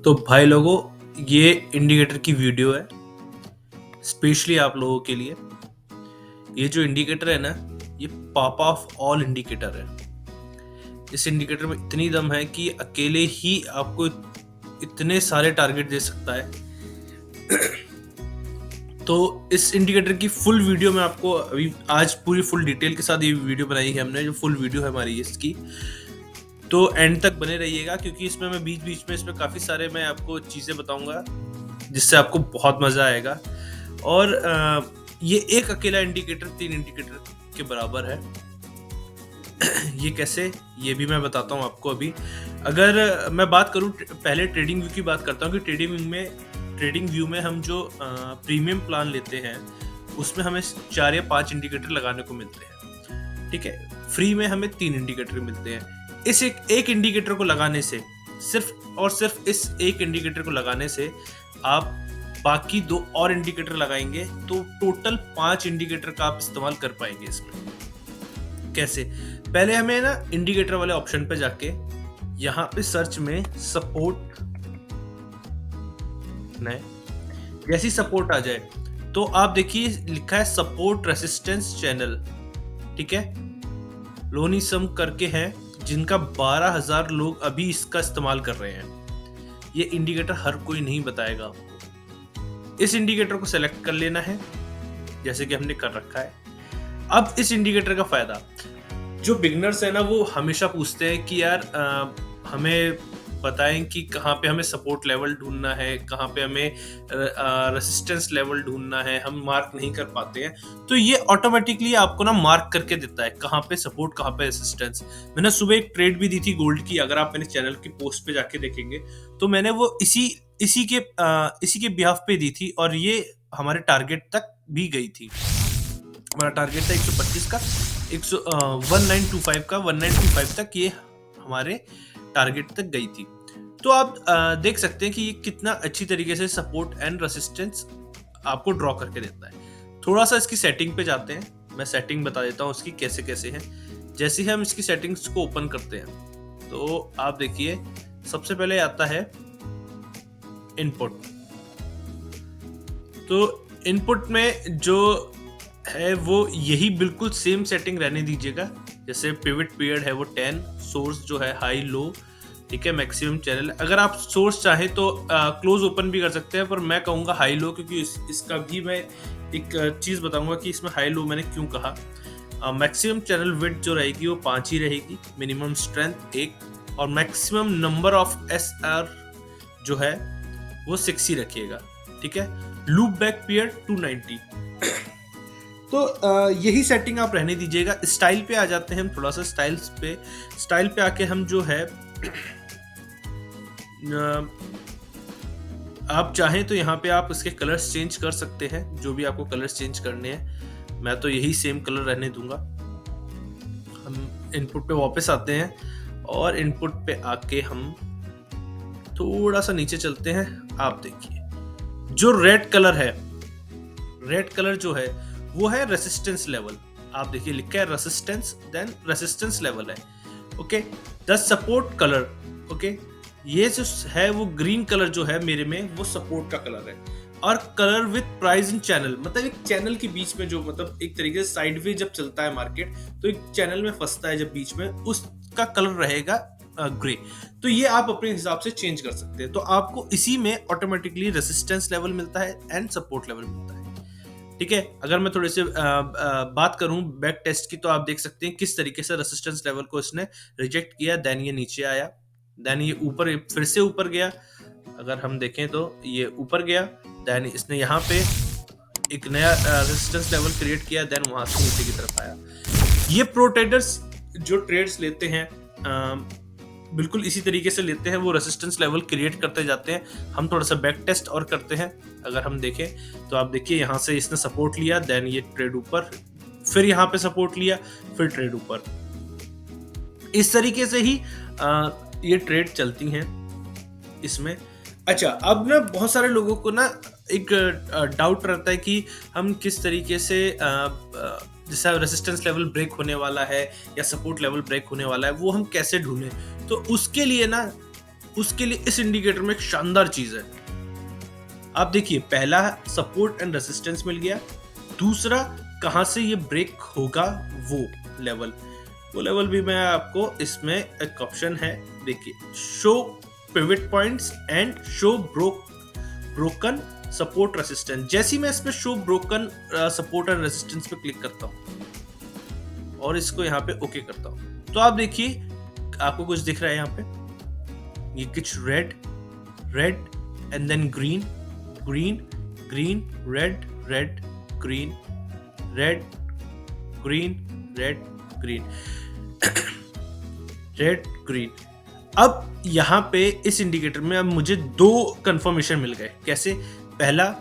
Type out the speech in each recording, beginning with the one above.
तो भाई लोगों, ये इंडिकेटर की वीडियो है स्पेशली आप लोगों के लिए। ये जो इंडिकेटर है ना, ये पापा ऑफ ऑल इंडिकेटर है। इस इंडिकेटर में इतनी दम है कि अकेले ही आपको इतने सारे टारगेट दे सकता है। तो इस इंडिकेटर की फुल वीडियो में आपको अभी आज पूरी फुल डिटेल के साथ ये वीडियो बनाई है हमने, जो फुल वीडियो है हमारी इसकी। तो एंड तक बने रहिएगा क्योंकि इसमें मैं बीच बीच में इसमें काफ़ी सारे मैं आपको चीज़ें बताऊंगा जिससे आपको बहुत मज़ा आएगा। और ये एक अकेला इंडिकेटर 3 इंडिकेटर के बराबर है। ये कैसे, ये भी मैं बताता हूँ आपको अभी। अगर मैं बात करूँ पहले ट्रेडिंग व्यू की बात करता हूँ कि ट्रेडिंग व्यू में हम जो प्रीमियम प्लान लेते हैं उसमें हमें 4 या 5 इंडिकेटर लगाने को मिलते हैं। ठीक है, फ्री में हमें 3 इंडिकेटर मिलते हैं। इस एक इंडिकेटर को लगाने से, सिर्फ और सिर्फ इस एक इंडिकेटर को लगाने से आप बाकी 2 और इंडिकेटर लगाएंगे तो टोटल 5 इंडिकेटर का आप इस्तेमाल कर पाएंगे इसमें। कैसे? पहले हमें ना इंडिकेटर वाले ऑप्शन पे जाके यहाँ पे सर्च में सपोर्ट जैसी सपोर्ट आ जाए तो आप देखिए लिखा है सपोर्ट रेसिस्टेंस चैनल। ठीक है, लोनिसम करके हैं जिनका 12,000 लोग अभी इसका इस्तेमाल कर रहे हैं। ये इंडिकेटर हर कोई नहीं बताएगा आपको। इस इंडिकेटर को सेलेक्ट कर लेना है जैसे कि हमने कर रखा है। अब इस इंडिकेटर का फायदा, जो बिगनर्स है ना वो हमेशा पूछते हैं कि यार हमें बताएं कि कहाँ पे हमें सपोर्ट लेवल ढूंढना है, कहाँ पे हमें रेसिस्टेंस लेवल ढूंढना है, हम मार्क नहीं कर पाते हैं। तो ये ऑटोमेटिकली आपको ना मार्क करके देता है कहाँ पे सपोर्ट, कहाँ पे रेसिस्टेंस। मैंने सुबह एक ट्रेड भी दी थी गोल्ड की, अगर आप मेरे चैनल की पोस्ट पे जाके देखेंगे तो मैंने वो इसी के बिहाफ पे दी थी और ये हमारे टारगेट तक भी गई थी। हमारा टारगेट था 125 का, 1925 का, 1925 तक ये हमारे टारगेट तक गई थी। तो आप देख सकते हैं कि ये कितना अच्छी तरीके से सपोर्ट एंड रेसिस्टेंस आपको ड्रॉ करके देता है। थोड़ा सा इसकी सेटिंग पे जाते हैं, मैं सेटिंग बता देता हूँ उसकी कैसे कैसे है। जैसे ही हम इसकी सेटिंग्स को ओपन करते हैं तो आप देखिए सबसे पहले आता है इनपुट। तो इनपुट में जो है वो यही बिल्कुल सेम सेटिंग रहने दीजिएगा। जैसे पिवट पीरियड है वो 10, सोर्स जो है हाई लो, ठीक है, मैक्सिमम चैनल। अगर आप सोर्स चाहे तो क्लोज ओपन भी कर सकते हैं, पर मैं कहूँगा हाई लो क्योंकि इसका भी मैं एक चीज़ बताऊंगा कि इसमें हाई लो मैंने क्यों कहा। मैक्सिमम चैनल विड्थ जो रहेगी वो 5 ही रहेगी, मिनिमम स्ट्रेंथ 1 और मैक्सिमम नंबर ऑफ SR जो है वो 6 ही रखिएगा। ठीक है, लूप बैक पीरियड 290। तो यही सेटिंग आप रहने दीजिएगा। स्टाइल पे आ जाते हैं हम, थोड़ा सा स्टाइल पे आके हम जो है आप चाहें तो यहाँ पे आप इसके कलर्स चेंज कर सकते हैं, जो भी आपको कलर्स चेंज करने हैं। मैं तो यही सेम कलर रहने दूंगा। हम इनपुट पे वापस आते हैं और इनपुट पे आके हम थोड़ा सा नीचे चलते हैं। आप देखिए जो रेड कलर जो है वो है रेसिस्टेंस लेवल। आप देखिए लिखा है रेसिस्टेंस, देन रेसिस्टेंस लेवल है। Okay, the support colour. Okay, ये जो है वो ग्रीन कलर जो है मेरे में वो सपोर्ट का कलर है। और colour with price in channel, मतलब एक चैनल के बीच में जो, मतलब एक तरीके से साइडवे जब चलता है मार्केट तो एक चैनल में फंसता है जब बीच में, उसका कलर रहेगा ग्रे। तो ये आप अपने हिसाब से चेंज कर सकते हैं। तो आपको इसी में ऑटोमेटिकली रेसिस्टेंस लेवल मिलता है एंड सपोर्ट लेवल मिलता है। ठीक है, अगर मैं थोड़े से बात करूं बैक टेस्ट की तो आप देख सकते हैं किस तरीके से रेसिस्टेंस लेवल को इसने रिजेक्ट किया, देन ये नीचे आया, देन ये ऊपर फिर से ऊपर गया। अगर हम देखें तो ये ऊपर गया, देन इसने यहाँ पे एक नया रेसिस्टेंस लेवल क्रिएट किया, देन वहां से नीचे की तरफ आया। ये प्रो ट्रेडर्स जो ट्रेड्स लेते हैं बिल्कुल इसी तरीके से लेते हैं, वो रेसिस्टेंस लेवल क्रिएट करते जाते हैं। हम थोड़ा सा बैक टेस्ट और करते हैं। अगर हम देखें तो आप देखिए यहाँ से इसने सपोर्ट लिया, देन ये ट्रेड ऊपर, फिर यहाँ पे सपोर्ट लिया, फिर ट्रेड ऊपर। इस तरीके से ही ये ट्रेड चलती हैं इसमें। अच्छा, अब ना बहुत सारे लोगों को ना एक डाउट रहता है कि हम किस तरीके से जैसा रेसिस्टेंस लेवल ब्रेक होने वाला है या सपोर्ट लेवल ब्रेक होने वाला है वो हम कैसे ढूंढें। तो उसके लिए ना उसके लिए इस इंडिकेटर में एक शानदार चीज है। आप देखिए, पहला सपोर्ट एंड रेसिस्टेंस मिल गया, दूसरा कहां से ये ब्रेक होगा वो लेवल भी मैं आपको इसमें एक ऑप्शन है, देखिए, show pivot points and show broken support resistance. जैसे ही मैं इस पे show broken support and resistance पे क्लिक करता हूं और इसको यहाँ पे ओके करता हूं, तो आप देखिए आपको कुछ दिख रहा है यहाँ पे, ये कुछ red and then green, red, green, red, green. अब यहां पे इस इंडिकेटर में अब मुझे 2 कंफर्मेशन मिल गए। कैसे? पहला,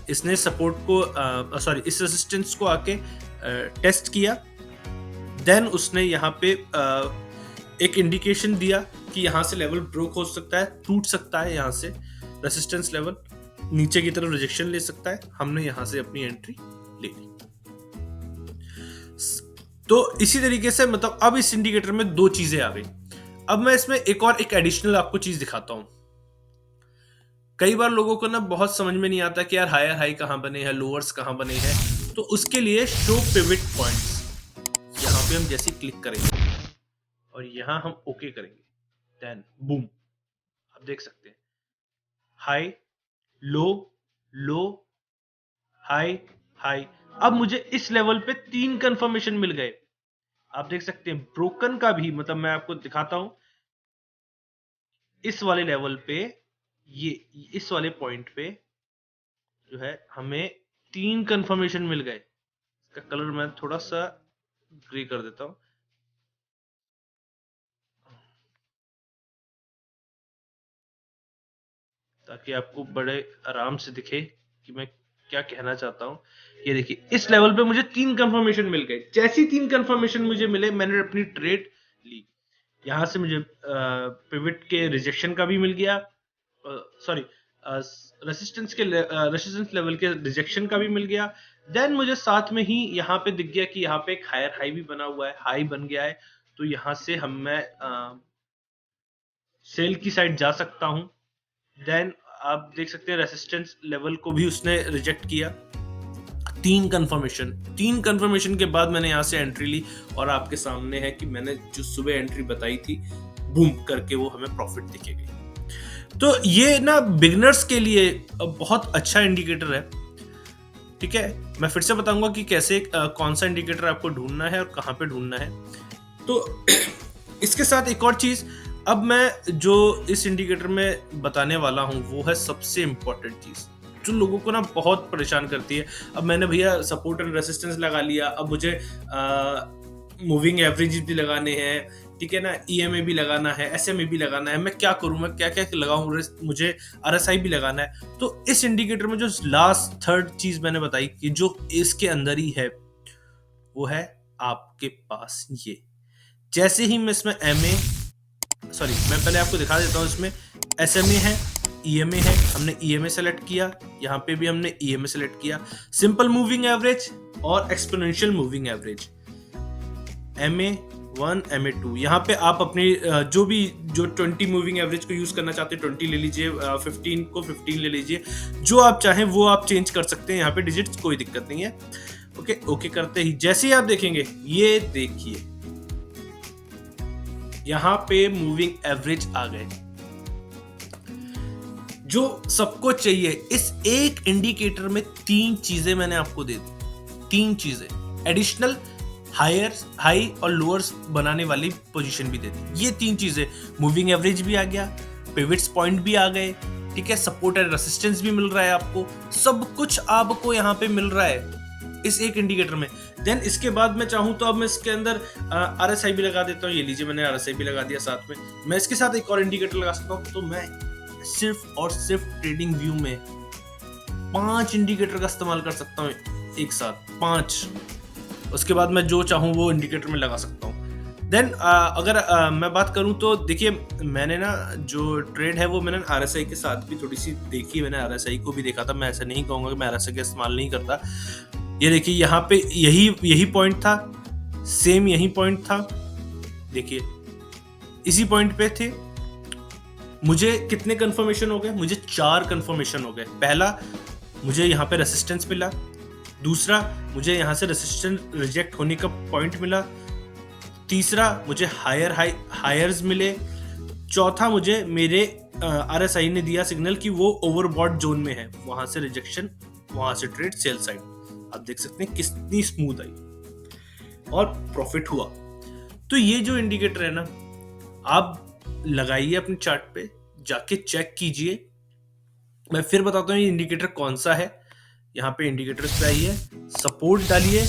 इसने सपोर्ट को इस रेजिस्टेंस को आके टेस्ट किया, देन उसने यहाँ पे एक इंडिकेशन दिया कि यहाँ से लेवल ब्रोक हो सकता है, टूट सकता है, यहाँ से रेजिस्टेंस लेवल नीचे की तरफ रिजेक्शन ले सकता है। हमने यहाँ से अपनी एंट्री ले ली। तो इसी तरीके से मतलब अब इस इंडिकेटर में 2 चीजें आ गई। अब मैं इसमें एक एडिशनल आपको चीज दिखाता हूं। कई बार लोगों को ना बहुत समझ में नहीं आता कि यार हायर हाई कहां बने हैं, लोअर्स कहां बने हैं। तो उसके लिए शो पिवट पॉइंट्स, यहां पे हम जैसे क्लिक करेंगे और यहां हम ओके करेंगे, देन बूम, आप देख सकते हैं हाई लो हाई हाई। अब मुझे इस लेवल पे 3 कंफर्मेशन मिल गए। आप देख सकते हैं ब्रोकन का भी, मतलब मैं आपको दिखाता हूं, इस वाले लेवल पे, ये इस वाले पॉइंट पे जो है हमें 3 कंफर्मेशन मिल गए। इसका कलर मैं थोड़ा सा ग्रे कर देता हूं ताकि आपको बड़े आराम से दिखे कि मैं क्या कहना चाहता हूं। ये देखिए, इस लेवल पे मुझे 3 कंफर्मेशन मिल गए। जैसी 3 कंफर्मेशन मुझे मिले, मैंने अपनी ट्रेड ली। यहां से मुझे पिवट के रिजेक्शन का भी मिल गया, रेसिस्टेंस लेवल के रिजेक्शन का भी मिल गया। देन मुझे साथ में ही यहाँ पे दिख गया कि यहाँ पे एक हायर हाई भी बना हुआ है, हाई बन गया है। तो यहाँ से मैं सेल की साइड जा सकता हूँ। देन आप देख सकते हैं रेसिस्टेंस लेवल को भी उसने रिजेक्ट किया। 3 कंफर्मेशन के बाद मैंने यहाँ से एंट्री ली और आपके सामने है कि मैंने जो सुबह एंट्री बताई थी, बूम करके वो हमें प्रॉफिट दिखेगी। तो ये ना बिगिनर्स के लिए बहुत अच्छा इंडिकेटर है। ठीक है, मैं फिर से बताऊंगा कि कैसे कौन सा इंडिकेटर आपको ढूंढना है और कहां पे ढूंढना है। तो इसके साथ एक और चीज अब मैं जो इस इंडिकेटर में बताने वाला हूं वो है सबसे इंपॉर्टेंट चीज जो लोगों को ना बहुत परेशान करती है। अब मैंने भैया सपोर्ट एंड रेसिस्टेंस लगा लिया, अब मुझे मूविंग एवरेज भी लगाने हैं, ठीक है ना, ईएमए भी लगाना है, एसएमए भी लगाना है, मैं क्या करूं, मैं क्या क्या लगाऊं, मुझे आरएसआई भी लगाना है। तो इस इंडिकेटर में जो लास्ट थर्ड चीज मैंने बताई कि जो इसके अंदर ही है वो है आपके पास ये। जैसे ही मैं इसमें मैं पहले आपको दिखा देता हूं, इसमें एसएमए है, ईएमए है, हमने ईएमए सेलेक्ट किया, यहाँ पे भी हमने ईएमए सेलेक्ट किया, सिंपल मूविंग एवरेज और exponential moving average, MA1 MA2। यहाँ पे आप अपनी जो 20 मूविंग एवरेज को यूज करना चाहते हैं 20 ले लीजिए, 15 को 15 ले लीजिए, जो आप चाहें वो आप चेंज कर सकते हैं। यहाँ पे डिजिट्स कोई दिक्कत नहीं है। ओके करते ही जैसे ही आप देखेंगे, ये देखिए यहाँ पे मूविंग एवरेज आ गए। जो सबको चाहिए, इस एक इंडिकेटर में 3 चीजें मैंने आपको दे दी, 3 चीजें एडिशनल, हाई और लोअर्स बनाने वाली पोजीशन भी दे दी। ये 3 चीजें, मूविंग एवरेज भी आ गया, पिवट्स पॉइंट भी आ गए, ठीक है, सपोर्ट एंड रेसिस्टेंस भी मिल रहा है आपको, सब कुछ आपको यहाँ पे मिल रहा है इस एक इंडिकेटर में। देन इसके बाद मैं चाहूं तो अब मैं इसके अंदर आरएसआई भी लगा देता हूं। ये लीजिए, मैंने आरएसआई भी लगा दिया साथ में। मैं इसके साथ एक और इंडिकेटर लगा सकता हूं। तो मैं सिर्फ और सिर्फ ट्रेडिंग व्यू में 5 इंडिकेटर का इस्तेमाल कर सकता हूं एक साथ, 5। उसके बाद मैं जो चाहूं वो इंडिकेटर में लगा सकता हूं। देन अगर मैं बात करूं तो देखिए, मैंने ना जो ट्रेड है वो मैंने आरएसआई के साथ भी थोड़ी सी देखी, मैंने आरएसआई को भी देखा था। मैं ऐसा नहीं कहूंगा कि मैं आरएसआई का इस्तेमाल नहीं करता। ये देखिए, यहाँ पे यही पॉइंट था, सेम यही पॉइंट था, देखिए इसी पॉइंट पे थे। मुझे कितने कंफर्मेशन हो गए? मुझे 4 कंफर्मेशन हो गए। पहला, मुझे यहाँ पे रेसिस्टेंस मिला। दूसरा, मुझे यहाँ से रेसिस्टेंस रिजेक्ट होने का पॉइंट मिला। तीसरा, मुझे हायर्स मिले। चौथा, मुझे मेरे RSI ने दिया सिग्नल कि वो ओवरबॉट जोन में है, वहां से रिजेक्शन, वहां से ट्रेड सेल साइड। आप देख सकते हैं कितनी स्मूथ आई और प्रॉफिट हुआ। तो ये जो इंडिकेटर है ना, आप लगाइए अपने चार्ट पे, जाके चेक कीजिए। मैं फिर बताता हूँ ये इंडिकेटर कौन सा है। यहाँ पे इंडिकेटर्स पे आइए, सपोर्ट डालिए,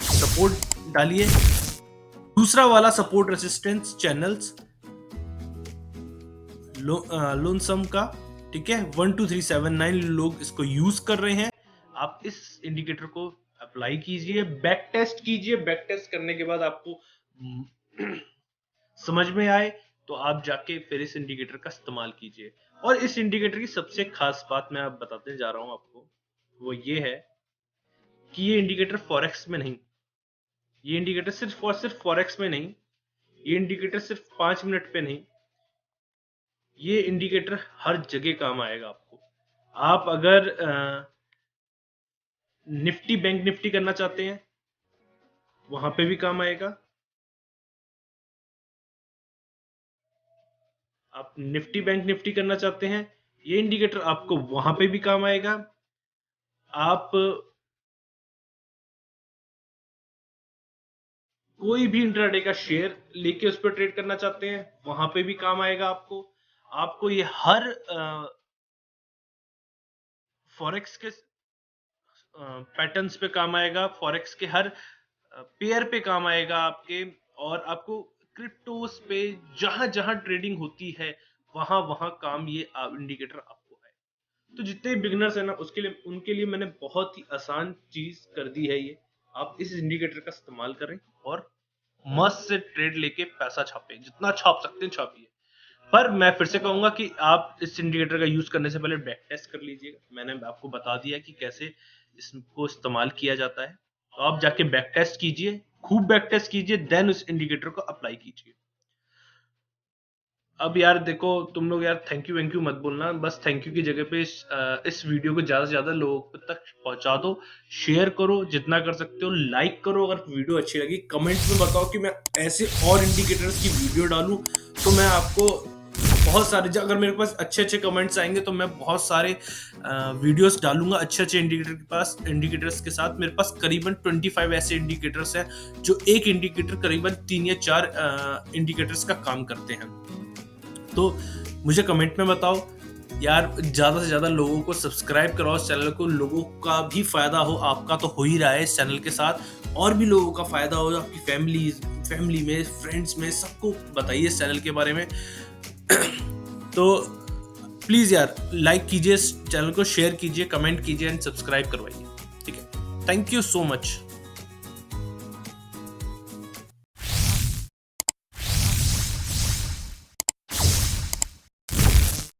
सपोर्ट डालिए, दूसरा वाला सपोर्ट रेजिस्टेंस चैनल्स लोनसम का, ठीक है, 12379 लोग इसको यूज कर रहे हैं। आप इस इंडिकेटर को अप्लाई कीजिए, बैक टेस्ट कीजिए। बैक टेस्ट करने के बाद आपको समझ में आए तो आप जाके फिर इस इंडिकेटर का इस्तेमाल कीजिए। और इस इंडिकेटर की सबसे खास बात मैं आप बताते जा रहा हूं आपको, वो ये है कि ये इंडिकेटर फॉरेक्स में नहीं, ये इंडिकेटर सिर्फ और सिर्फ फॉरेक्स में नहीं, ये इंडिकेटर सिर्फ 5 मिनट पे नहीं, ये इंडिकेटर हर जगह काम आएगा आपको। आप अगर निफ्टी बैंक निफ्टी करना चाहते हैं, वहां पे भी काम आएगा। आप निफ्टी बैंक निफ्टी करना चाहते हैं, ये इंडिकेटर आपको वहां पे भी काम आएगा। आप कोई भी इंट्राडे का शेयर लेके उस पर ट्रेड करना चाहते हैं, वहां पे भी काम आएगा आपको। आपको ये हर फॉरेक्स के पैटर्न्स पे काम आएगा, फॉरेक्स के हर पेयर पे काम आएगा आपके। और आपको क्रिप्टोस पे जहां जहां ट्रेडिंग होती है, वहां वहां काम ये इंडिकेटर आपको है। तो जितने बिगिनर्स है ना, उसके लिए, उनके लिए मैंने बहुत ही आसान चीज कर दी है ये। आप इस इंडिकेटर का इस्तेमाल करें और मस्त से ट्रेड लेके पैसा छापे, जितना छाप सकते हैं छापिए। पर मैं फिर से कहूंगा कि आप इस इंडिकेटर का यूज करने से पहले बैक टेस्ट कर लीजिएगा। मैंने आपको बता दिया कि कैसे इसको इस्तेमाल किया जाता है, तो आप जाके बैक टेस्ट कीजिए, खूब बैक टेस्ट कीजिए, देन उस इंडिकेटर को अप्लाई कीजिए। अब यार देखो, तुम लोग यार थैंक यू मत बोलना, बस थैंक यू की जगह पे इस वीडियो को ज्यादा से ज्यादा लोगों तक पहुंचा दो, शेयर करो जितना कर सकते हो, लाइक करो अगर वीडियो अच्छी लगी, कमेंट में बताओ कि मैं ऐसे और इंडिकेटर्स की वीडियो डालूं। तो मैं आपको बहुत सारे, अगर मेरे पास अच्छे अच्छे कमेंट्स आएंगे तो मैं बहुत सारे वीडियोस डालूंगा अच्छे अच्छे इंडिकेटर्स के साथ। मेरे पास करीबन 25 ऐसे इंडिकेटर्स हैं जो एक इंडिकेटर करीबन 3 या 4 इंडिकेटर्स का काम करते हैं। तो मुझे कमेंट में बताओ यार, ज्यादा से ज्यादा लोगों को सब्सक्राइब कराओ इस चैनल को, लोगों का भी फायदा हो, आपका तो हो ही रहा है इस चैनल के साथ, और भी लोगों का फायदा हो, आपकी फैमिली में, फ्रेंड्स में, सबको बताइए इस चैनल के बारे में। तो प्लीज यार लाइक कीजिए इस चैनल को, शेयर कीजिए, कमेंट कीजिए एंड सब्सक्राइब करवाइए, ठीक है। Thank you so much.